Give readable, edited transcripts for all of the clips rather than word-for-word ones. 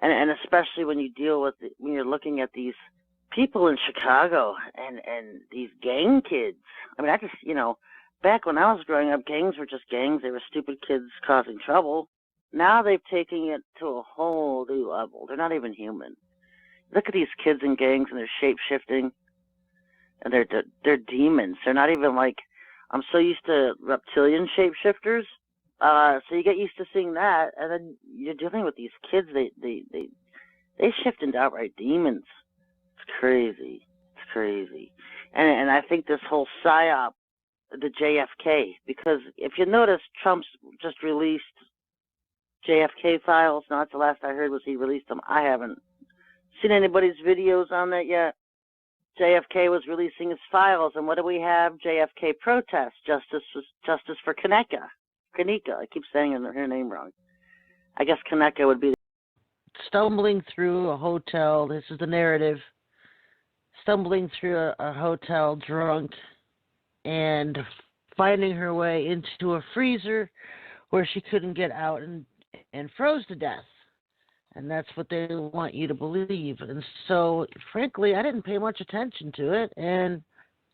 And especially when you deal with when you're looking at these people in Chicago and these gang kids. I mean, I just back when I was growing up, gangs were just gangs. They were stupid kids causing trouble. Now they've taken it to a whole new level. They're not even human. Look at these kids in gangs and they're shape shifting and they're demons. They're not even like I'm so used to reptilian shapeshifters. So you get used to seeing that, and then you're dealing with these kids. They shift into outright demons. It's crazy. It's crazy. And I think this whole psyop, the JFK, because if you notice, Trump's just released JFK files. Now that's the last I heard was he released them. I haven't seen anybody's videos on that yet. JFK was releasing his files, and what do we have? JFK protests, justice for Kaneka. Kanika. I keep saying her name wrong. I guess Kaneka would be. Stumbling through a hotel. This is the narrative. Stumbling through a hotel drunk and finding her way into a freezer where she couldn't get out and froze to death. And that's what they want you to believe. And so, frankly, I didn't pay much attention to it. And,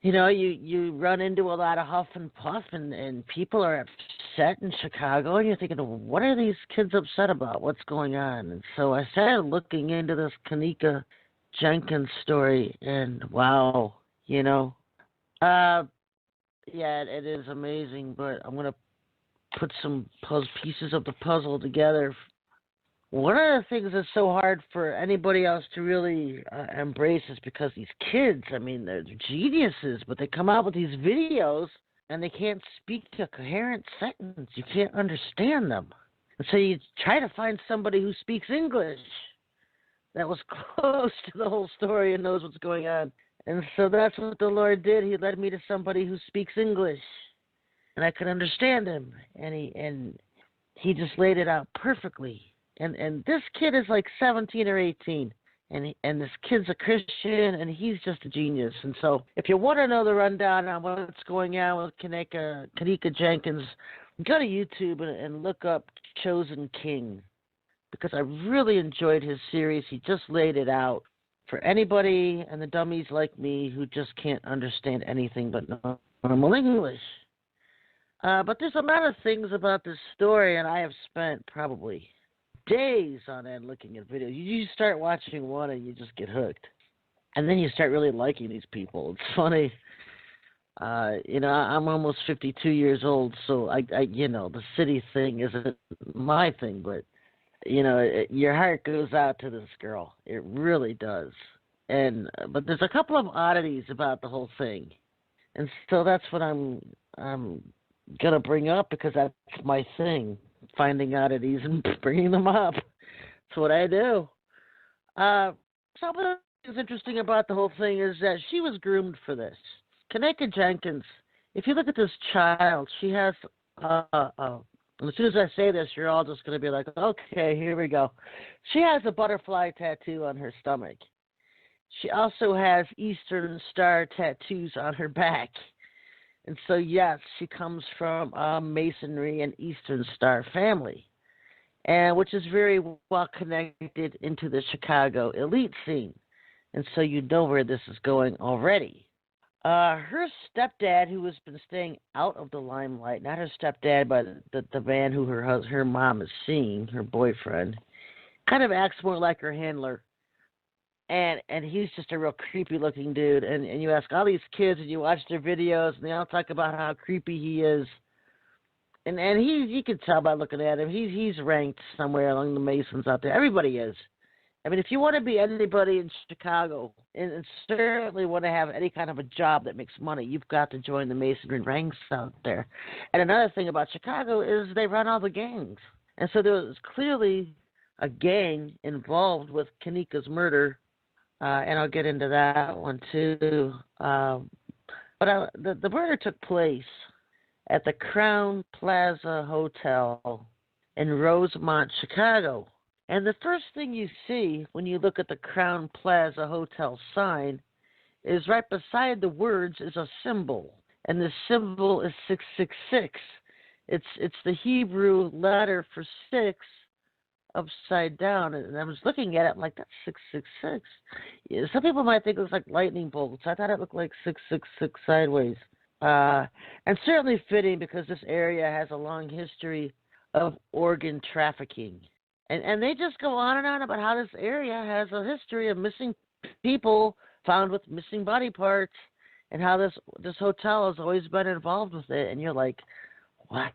you run into a lot of huff and puff, and people are upset in Chicago. And you're thinking, what are these kids upset about? What's going on? And so I started looking into this Kanika Jenkins story. And, wow, yeah, it is amazing. But I'm going to put some pieces of the puzzle together. One of the things that's so hard for anybody else to really embrace is because these kids, I mean, they're geniuses, but they come out with these videos and they can't speak a coherent sentence. You can't understand them. And so you try to find somebody who speaks English that was close to the whole story and knows what's going on. And so that's what the Lord did. He led me to somebody who speaks English, and I could understand him, and he just laid it out perfectly. And this kid is like 17 or 18, and this kid's a Christian, and he's just a genius. And so if you want to know the rundown on what's going on with Kanika Jenkins, go to YouTube and look up Chosen King, because I really enjoyed his series. He just laid it out for anybody and the dummies like me who just can't understand anything but normal English. But there's a lot of things about this story, and I have spent probably days on end looking at videos. You start watching one and you just get hooked, and then you start really liking these people. It's funny. I'm almost 52 years old, so I the city thing isn't my thing, but your heart goes out to this girl. It really does. But there's a couple of oddities about the whole thing, and so that's what I'm gonna bring up, because that's my thing. Finding oddities and bringing them up. That's what I do. Something that's interesting about the whole thing is that she was groomed for this. Kanika Jenkins, if you look at this child, she has, and as soon as I say this, you're all just going to be like, okay, here we go. She has a butterfly tattoo on her stomach. She also has Eastern Star tattoos on her back. And so, yes, she comes from a Masonry and Eastern Star family, and which is very well connected into the Chicago elite scene. And so you know where this is going already. Her stepdad, who has been staying out of the limelight, not her stepdad, but the man who her mom is seeing, her boyfriend, kind of acts more like her handler. And he's just a real creepy looking dude. And you ask all these kids and you watch their videos and they all talk about how creepy he is. And you can tell by looking at him, he's ranked somewhere along the Masons out there. Everybody is. I mean, if you want to be anybody in Chicago and certainly want to have any kind of a job that makes money, you've got to join the Masonry ranks out there. And another thing about Chicago is they run all the gangs. And so there was clearly a gang involved with Kanika's murder. And I'll get into that one too. But the murder took place at the Crown Plaza Hotel in Rosemont, Chicago. And the first thing you see when you look at the Crown Plaza Hotel sign is right beside the words is a symbol. And the symbol is 666. It's the Hebrew letter for 6, upside down, and I was looking at it, I'm like, that's 666. Yeah, some people might think it looks like lightning bolts. I thought it looked like 666 sideways. And certainly fitting because this area has a long history of organ trafficking. And they just go on and on about how this area has a history of missing people found with missing body parts, and how this hotel has always been involved with it. And you're like, what?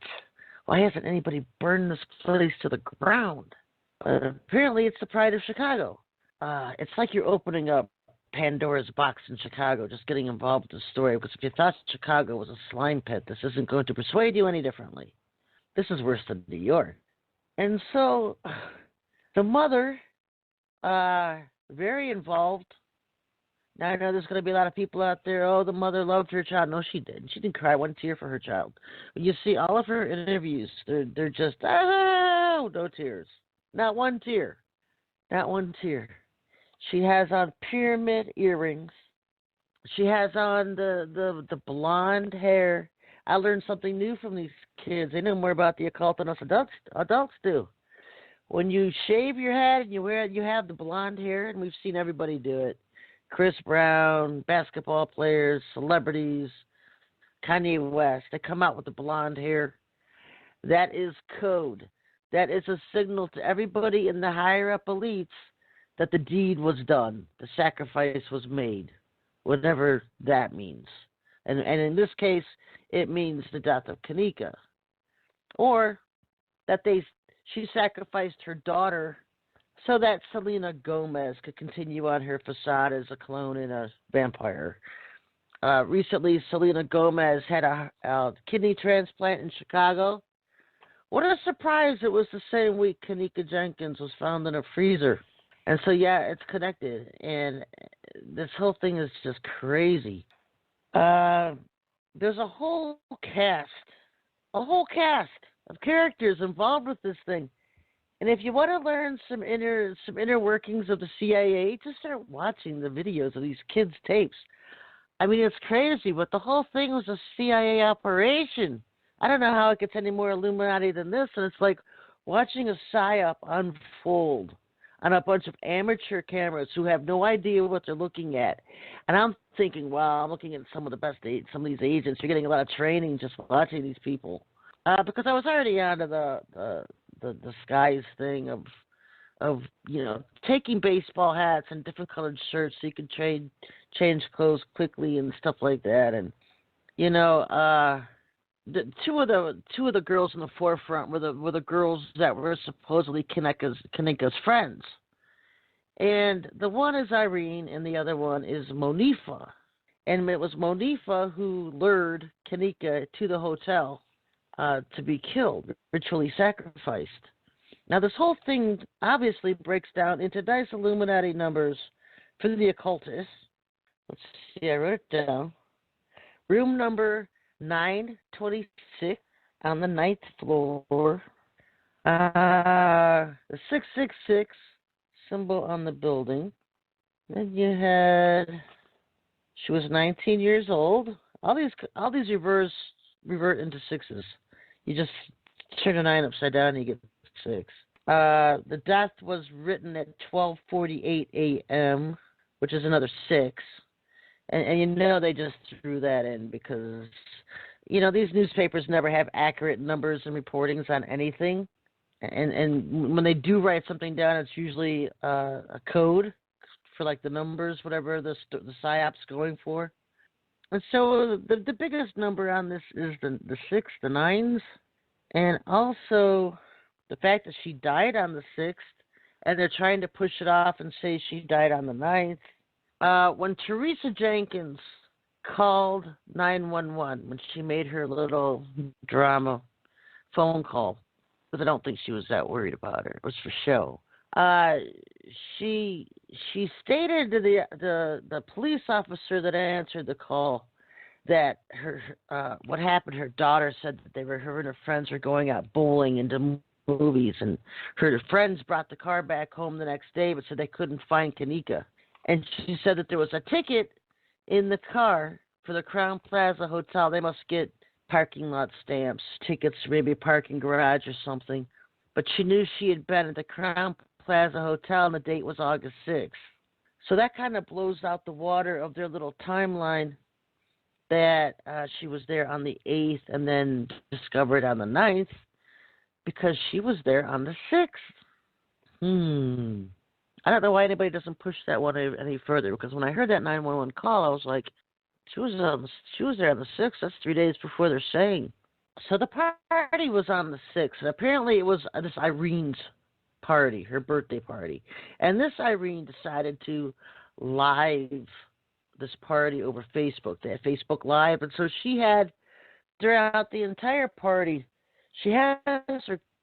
Why hasn't anybody burned this place to the ground? Apparently, it's the pride of Chicago. It's like you're opening up Pandora's box in Chicago, just getting involved with the story. Because if you thought Chicago was a slime pit, this isn't going to persuade you any differently. This is worse than New York. And so, the mother, very involved. Now, I know there's going to be a lot of people out there, oh, the mother loved her child. No, she didn't. She didn't cry one tear for her child. When you see all of her interviews, they're just, no tears. Not one tear. Not one tear. She has on pyramid earrings. She has on the blonde hair. I learned something new from these kids. They know more about the occult than us adults do. When you shave your head and you have the blonde hair, and we've seen everybody do it. Chris Brown, basketball players, celebrities, Kanye West, they come out with the blonde hair. That is code. That is a signal to everybody in the higher up elites that the deed was done, the sacrifice was made, whatever that means. And in this case, it means the death of Kanika. Or that she sacrificed her daughter so that Selena Gomez could continue on her facade as a clone and a vampire. Recently, Selena Gomez had a kidney transplant in Chicago. What a surprise. It was the same week Kanika Jenkins was found in a freezer. And so, yeah, it's connected. And this whole thing is just crazy. There's a whole cast of characters involved with this thing. And if you want to learn some inner workings of the CIA, just start watching the videos of these kids' tapes. I mean, it's crazy, but the whole thing was a CIA operation. I don't know how it gets any more Illuminati than this, and it's like watching a psyop unfold on a bunch of amateur cameras who have no idea what they're looking at. And I'm thinking, wow, I'm looking at some of these agents. You're getting a lot of training just watching these people. Because I was already onto the skies thing of taking baseball hats and different colored shirts so you can change clothes quickly and stuff like that. And the two of the girls in the forefront were the girls that were supposedly Kanika's friends, and the one is Irene and the other one is Monifa, and it was Monifa who lured Kanika to the hotel to be killed, ritually sacrificed. Now this whole thing obviously breaks down into nice Illuminati numbers for the occultists. Let's see, I wrote it down. Room number 926 on the 9th floor. The 666 symbol on the building. Then you had, she was 19 years old. All these revert into sixes. You just turn a 9 upside down and you get 6. The death was written at 12:48 a.m., which is another 6. And they just threw that in because, these newspapers never have accurate numbers and reportings on anything. And when they do write something down, it's usually a code for, like, the numbers, whatever the PSYOP's going for. And so the biggest number on this is the 6, the 9s, and also the fact that she died on the 6th, and they're trying to push it off and say she died on the 9th. When Teresa Jenkins called 911, when she made her little drama phone call, because I don't think she was that worried about her. It was for show. She stated to the police officer that answered the call that what happened. Her daughter said that her and her friends were going out bowling and to movies, and her friends brought the car back home the next day, but said they couldn't find Kanika. And she said that there was a ticket in the car for the Crown Plaza Hotel. They must get parking lot stamps, tickets, maybe a parking garage or something. but she knew she had been at the Crown Plaza Hotel and the date was August 6th. So that kind of blows out the water of their little timeline that she was there on the 8th and then discovered on the 9th because she was there on the 6th. I don't know why anybody doesn't push that one any further, because when I heard that 911 call, I was like, she was there on the 6th. That's 3 days before they're saying. So the party was on the 6th, and apparently it was this Irene's party, her birthday party. And this Irene decided to live this party over Facebook. They had Facebook Live, and so she had, throughout the entire party, she has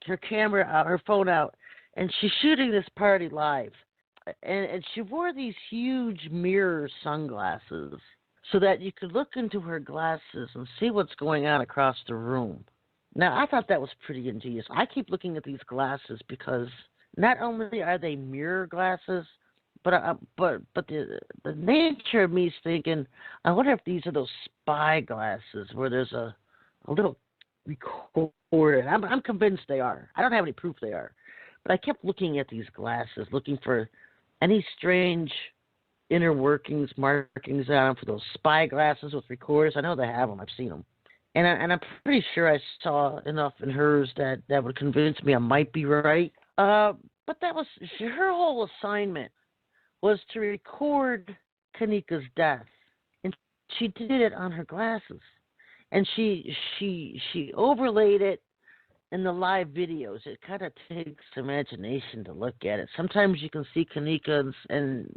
her camera out, her phone out, and she's shooting this party live. And she wore these huge mirror sunglasses so that you could look into her glasses and see what's going on across the room. Now, I thought that was pretty ingenious. I keep looking at these glasses because not only are they mirror glasses, but the nature of me is thinking, I wonder if these are those spy glasses where there's a little recorder. I'm convinced they are. I don't have any proof they are. But I kept looking at these glasses, looking for any strange inner workings, markings on them for those spy glasses with recorders. I know they have them. I've seen them. And I'm pretty sure I saw enough in hers that would convince me I might be right. But that was her whole assignment, was to record Kanika's death. And she did it on her glasses. And she overlaid it in the live videos. It kind of takes imagination to look at it. Sometimes you can see Kanika, and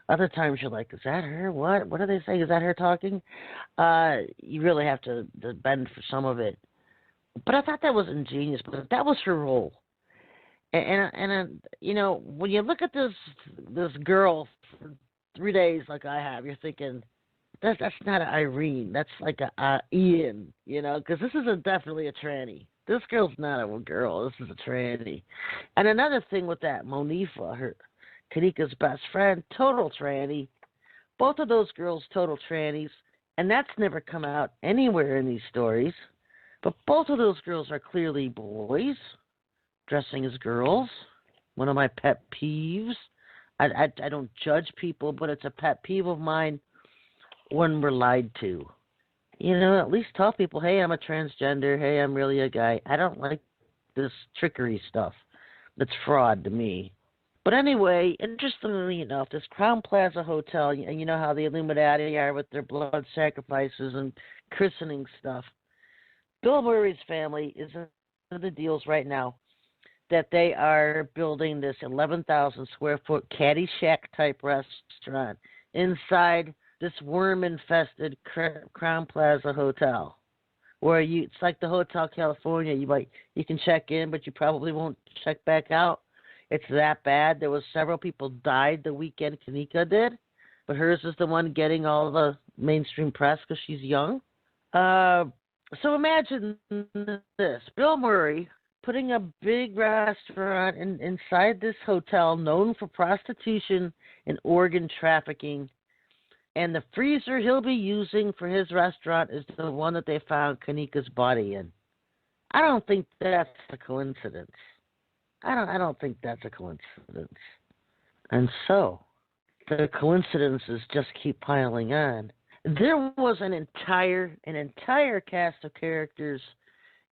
other times you're like, is that her? What are they saying? Is that her talking? You really have to bend for some of it. But I thought that was ingenious, because that was her role. And you know, when you look at this girl for 3 days like I have, you're thinking, that's not an Irene. That's like a Ian, you know, because this is definitely a tranny. This girl's not a girl. This is a tranny. And another thing with that, Monifa, her Kanika's best friend, total tranny. Both of those girls, total trannies. And that's never come out anywhere in these stories. But both of those girls are clearly boys dressing as girls. One of my pet peeves. I don't judge people, but it's a pet peeve of mine when we're lied to. You know, at least tell people, hey, I'm a transgender. Hey, I'm really a guy. I don't like this trickery stuff. That's fraud to me. But anyway, interestingly enough, this Crown Plaza Hotel, and you know how the Illuminati are with their blood sacrifices and christening stuff. Bill Murray's family is in the deals right now that they are building this 11,000 square foot Caddyshack type restaurant inside this worm-infested Crown Plaza Hotel, where it's like the Hotel California. You can check in, but you probably won't check back out. It's that bad. There was several people died the weekend Kanika did, but hers is the one getting all the mainstream press because she's young. So imagine this: Bill Murray putting a big restaurant inside this hotel known for prostitution and organ trafficking. And the freezer he'll be using for his restaurant is the one that they found Kanika's body in. I don't think that's a coincidence. I don't think that's a coincidence. And so, the coincidences just keep piling on. There was an entire cast of characters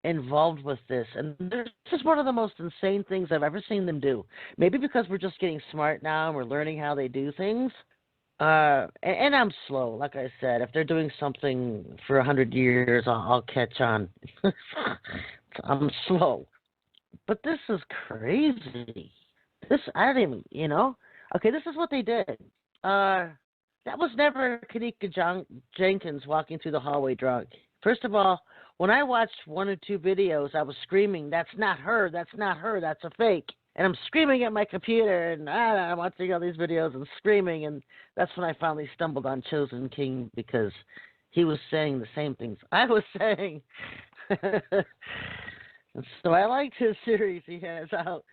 involved with this, and this is one of the most insane things I've ever seen them do. Maybe because we're just getting smart now and we're learning how they do things. And I'm slow, like I said. If they're doing something for 100 years, I'll catch on. I'm slow. But this is crazy. I don't even, you know. Okay, this is what they did. That was never Kanika Jenkins walking through the hallway drunk. First of all, when I watched 1 or 2 videos, I was screaming, that's not her, that's not her, that's a fake. And I'm screaming at my computer, and I'm watching all these videos and screaming, and that's when I finally stumbled on Chosen King, because he was saying the same things I was saying. And so I liked his series he has out,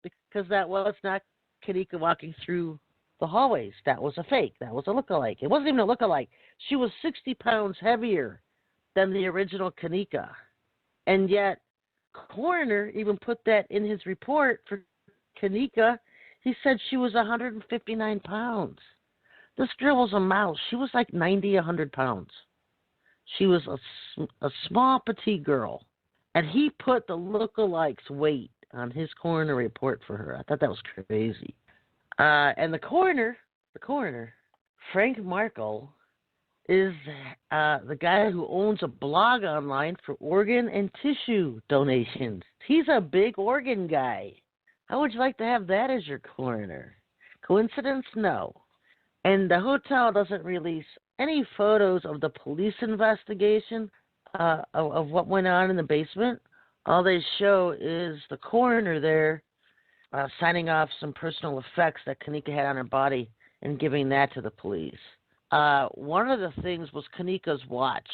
because that was not Kanika walking through the hallways. That was a fake. That was a lookalike. It wasn't even a lookalike. She was 60 pounds heavier than the original Kanika. And yet, coroner even put that in his report for Kanika. He said she was 159 pounds. This girl was a mouse. She was like 90, 100 pounds. She was a small, petite girl. And he put the lookalikes weight on his coroner report for her. I thought that was crazy. And the coroner, Frank Markle, is the guy who owns a blog online for organ and tissue donations. He's a big organ guy. How would you like to have that as your coroner? Coincidence? No. And the hotel doesn't release any photos of the police investigation of what went on in the basement. All they show is the coroner there signing off some personal effects that Kanika had on her body and giving that to the police. One of the things was Kanika's watch.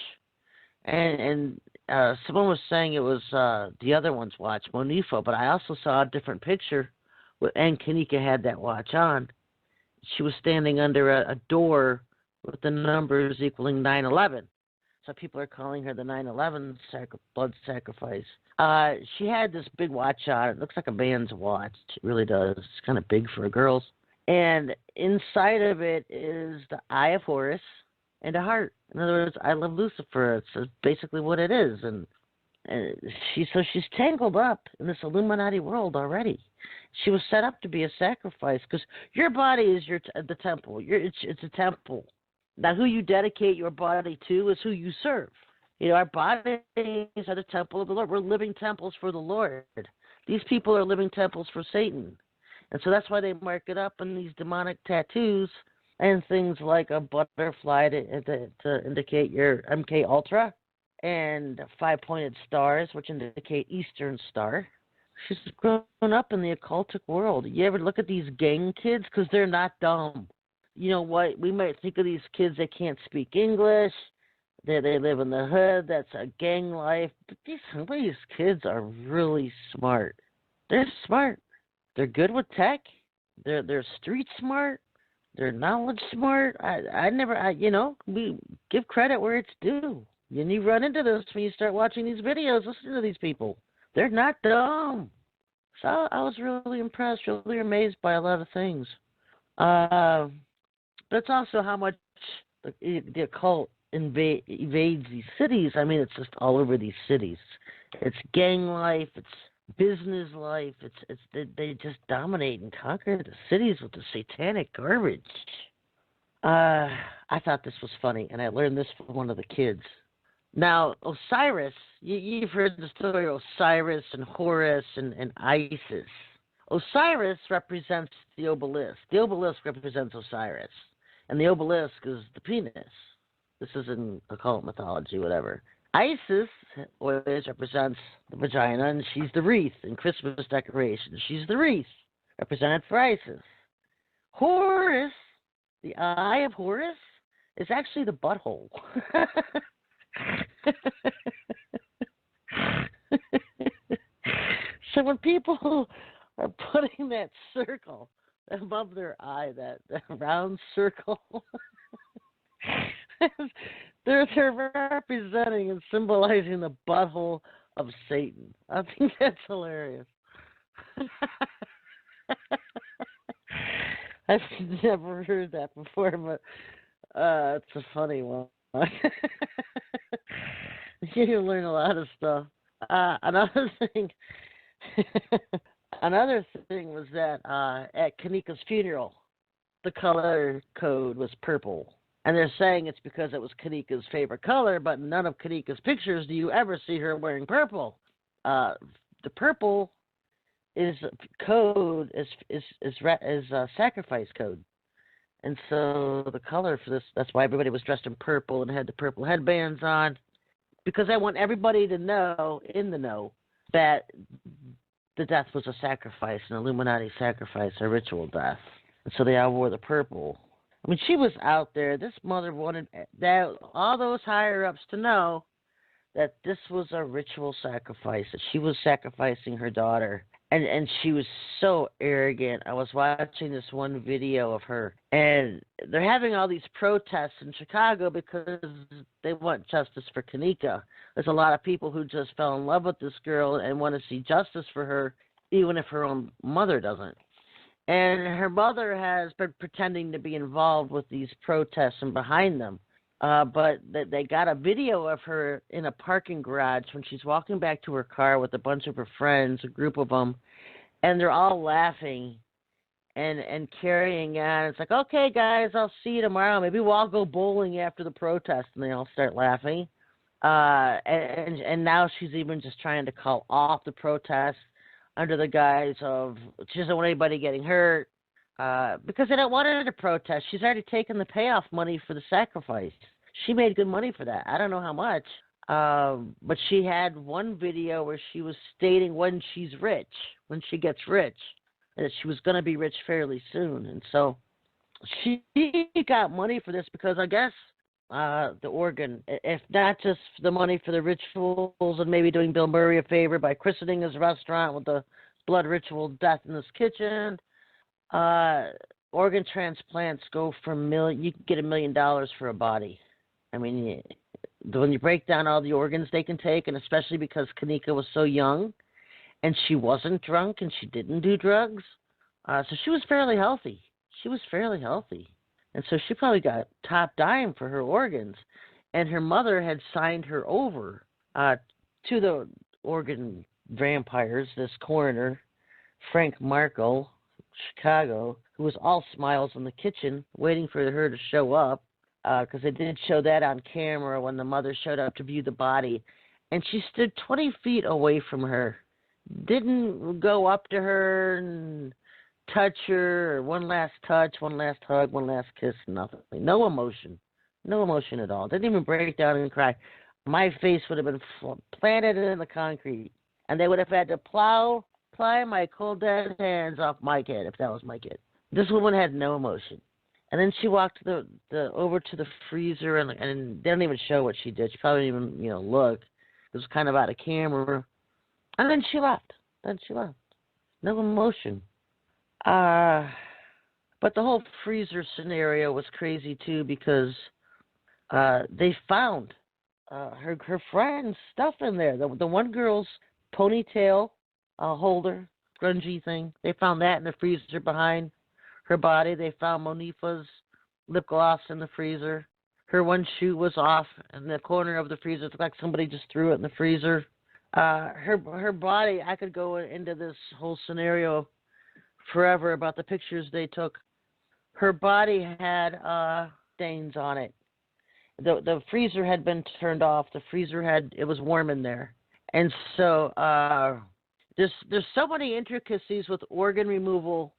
And someone was saying it was the other one's watch, Monifo, but I also saw a different picture, and Kanika had that watch on. She was standing under a door with the numbers equaling 9/11. So people are calling her the 9/11 blood sacrifice. She had this big watch on. It looks like a man's watch. It really does. It's kind of big for a girl's. And inside of it is the Eye of Horus and a heart. In other words, I love Lucifer. It's basically what it is. And she's tangled up in this Illuminati world already. She was set up to be a sacrifice because your body is the temple. It's a temple. Now, who you dedicate your body to is who you serve. Our bodies are the temple of the Lord. We're living temples for the Lord. These people are living temples for Satan. And so that's why they mark it up in these demonic tattoos and things like a butterfly to indicate your MK Ultra and 5-pointed stars, which indicate Eastern Star. She's grown up in the occultic world. You ever look at these gang kids? Because they're not dumb. You know what? We might think of these kids that can't speak English. They live in the hood. That's a gang life. But these kids are really smart. They're smart. They're good with tech. They're street smart. They're knowledge smart. We give credit where it's due. And you run into this when you start watching these videos. Listen to these people. They're not dumb. So I was really impressed, really amazed by a lot of things. That's also how much the occult evades these cities. I mean, it's just all over these cities. It's gang life. It's business life. They just dominate and conquer the cities with the satanic garbage. I thought this was funny, and I learned this from one of the kids. Now, Osiris, you've heard the story of Osiris and Horus and Isis. Osiris represents the obelisk. The obelisk represents Osiris. And the obelisk is the penis. This is in occult mythology, whatever. Isis always represents the vagina, and she's the wreath in Christmas decorations. She's the wreath, represented for Isis. Horus, the Eye of Horus, is actually the butthole. So when people are putting that circle above their eye, that round circle, they're representing and symbolizing the butthole of Satan. I think that's hilarious. I've never heard that before, but it's a funny one. You learn a lot of stuff. Another thing was that at Kanika's funeral, the color code was purple. And they're saying it's because it was Kanika's favorite color, but none of Kanika's pictures do you ever see her wearing purple. The purple is code is sacrifice code. And so the color for this, that's why everybody was dressed in purple and had the purple headbands on. Because I want everybody to know, in the know, that the death was a sacrifice, an Illuminati sacrifice, a ritual death. And so they all wore the purple. I mean, she was out there. This mother wanted that all those higher-ups to know that this was a ritual sacrifice, that she was sacrificing her daughter. and she was so arrogant. I was watching this one video of her, and they're having all these protests in Chicago because they want justice for Kanika. There's a lot of people who just fell in love with this girl and want to see justice for her, even if her own mother doesn't. And her mother has been pretending to be involved with these protests and behind them. But they got a video of her in a parking garage when she's walking back to her car with a bunch of her friends, a group of them, and they're all laughing and carrying on. It's like, okay, guys, I'll see you tomorrow. Maybe we'll all go bowling after the protest, and they all start laughing. And now she's even just trying to call off the protest under the guise of she doesn't want anybody getting hurt. Because they don't want her to protest. She's already taken the payoff money for the sacrifice. She made good money for that. I don't know how much. But she had one video where she was stating when she's rich, when she gets rich, that she was going to be rich fairly soon. And so she got money for this because I guess the organ, if not just the money for the rituals and maybe doing Bill Murray a favor by christening his restaurant with the blood ritual death in his kitchen, organ transplants go for you can get $1 million for a body. I mean, when you break down all the organs they can take, and especially because Kanika was so young and she wasn't drunk and she didn't do drugs, so she was fairly healthy. And so she probably got top dime for her organs. And her mother had signed her over to the organ vampires, this coroner, Frank Markle, Chicago, who was all smiles in the kitchen waiting for her to show up, because they did show that on camera when the mother showed up to view the body. And she stood 20 feet away from her, didn't go up to her and touch her, or one last touch, one last hug, one last kiss, nothing. No emotion at all. Didn't even break down and cry. My face would have been planted in the concrete, and they would have had to pry my cold dead hands off my kid if that was my kid. This woman had no emotion. And then she walked over to the freezer, and they don't even show what she did. She probably didn't even look. It was kind of out of camera. And then she left. No emotion. But the whole freezer scenario was crazy too, because they found her friend's stuff in there. The one girl's ponytail holder, grungy thing. They found that in the freezer behind her body. They found Monifa's lip gloss in the freezer. Her one shoe was off in the corner of the freezer. It looked like somebody just threw it in the freezer. Her body, I could go into this whole scenario forever about the pictures they took. Her body had stains on it. The freezer had been turned off. It was warm in there. And so there's so many intricacies with organ removal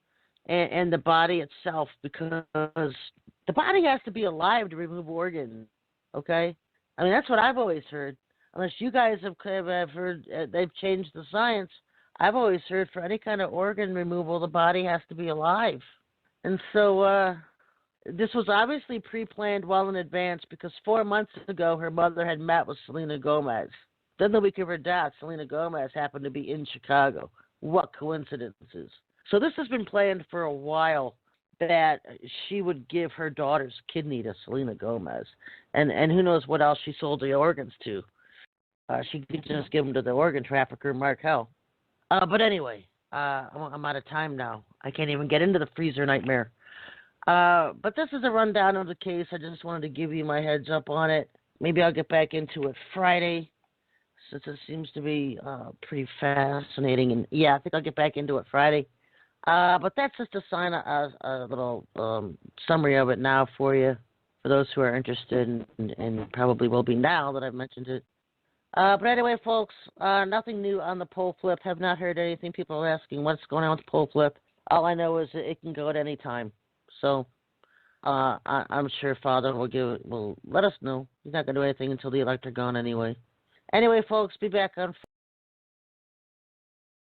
and the body itself, because the body has to be alive to remove organs, okay? I mean, that's what I've always heard. Unless you guys have heard they've changed the science, I've always heard for any kind of organ removal, the body has to be alive. And so this was obviously pre-planned well in advance, because 4 months ago, her mother had met with Selena Gomez. Then the week of her death, Selena Gomez happened to be in Chicago. What coincidences. So this has been planned for a while, that she would give her daughter's kidney to Selena Gomez. And who knows what else she sold the organs to. She could just give them to the organ trafficker, Mark Hell. But anyway, I'm out of time now. I can't even get into the freezer nightmare. But this is a rundown of the case. I just wanted to give you my heads up on it. Maybe I'll get back into it Friday, since it seems to be pretty fascinating. And yeah, I think I'll get back into it Friday. But that's just a little summary of it now for you, for those who are interested, and probably will be now that I've mentioned it. But anyway, folks, nothing new on the pole flip. Have not heard anything. People are asking what's going on with the pole flip. All I know is that it can go at any time. So I'm sure Father will let us know. He's not going to do anything until the elect are gone anyway. Anyway, folks, be back on